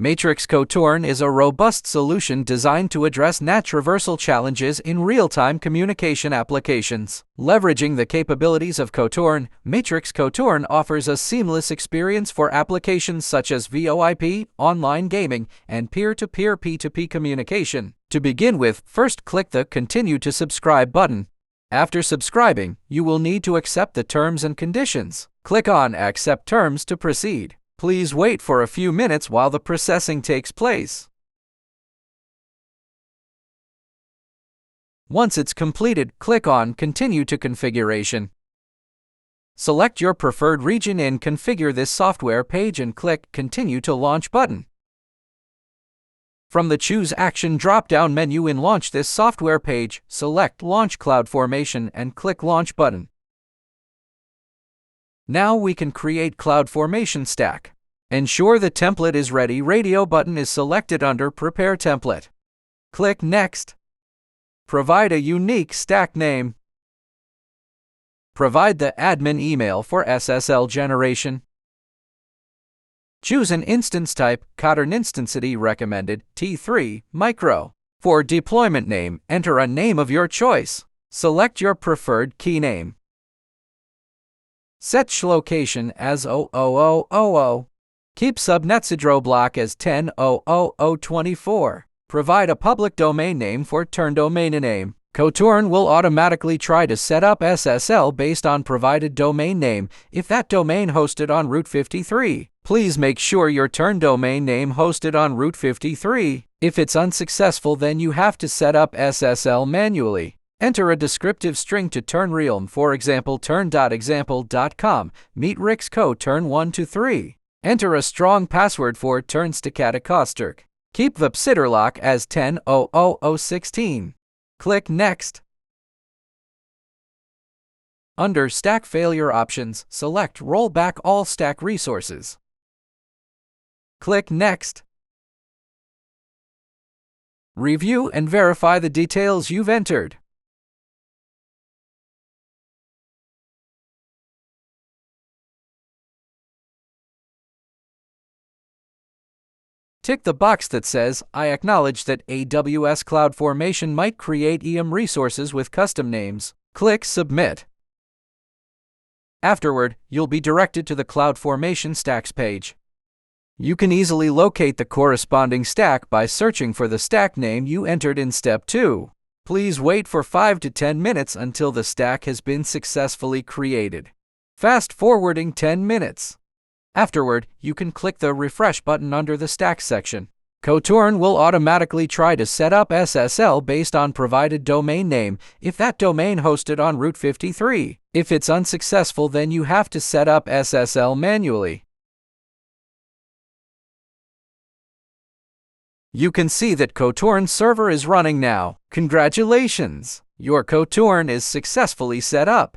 Meetrix Coturn is a robust solution designed to address traversal challenges in real-time communication applications. Leveraging the capabilities of Coturn, Meetrix Coturn offers a seamless experience for applications such as VoIP, online gaming, and peer-to-peer P2P communication. To begin with, first click the Continue to Subscribe button. After subscribing, you will need to accept the terms and conditions. Click on Accept Terms to proceed. Please wait for a few minutes while the processing takes place. Once it's completed, click on Continue to Configuration. Select your preferred region in Configure this software page and click Continue to Launch button. From the Choose Action drop-down menu in Launch this software page, select Launch CloudFormation and click Launch button. Now we can create CloudFormation stack. Ensure the template is ready. Radio button is selected under Prepare Template. Click Next. Provide a unique stack name. Provide the admin email for SSL generation. Choose an instance type, Coturn Instancity recommended, T3, Micro. For deployment name, enter a name of your choice. Select your preferred key name. Set location as 00000. Keep subnet block as 10.0.0.24. Provide a public domain name for Turn domain name. Coturn will automatically try to set up SSL based on provided domain name if that domain hosted on Route 53. Please make sure your Turn domain name hosted on Route 53. If it's unsuccessful, then you have to set up SSL manually. Enter a descriptive string to Turn realm, for example turn.example.com, Meetrix Coturn 1 to 3. Enter a strong password for Turn Staccaticosturk. Keep the psitterlock as 10.0.0.16. Click Next. Under Stack Failure Options, select Roll back all stack resources. Click Next. Review and verify the details you've entered. Tick the box that says, I acknowledge that AWS CloudFormation might create EM resources with custom names. Click Submit. Afterward, you'll be directed to the CloudFormation Stacks page. You can easily locate the corresponding stack by searching for the stack name you entered in Step 2. Please wait for 5 to 10 minutes until the stack has been successfully created. Fast forwarding 10 minutes. Afterward, you can click the Refresh button under the Stack section. Coturn will automatically try to set up SSL based on provided domain name if that domain hosted on Route 53. If it's unsuccessful, then you have to set up SSL manually. You can see that Coturn server is running now. Congratulations! Your Coturn is successfully set up.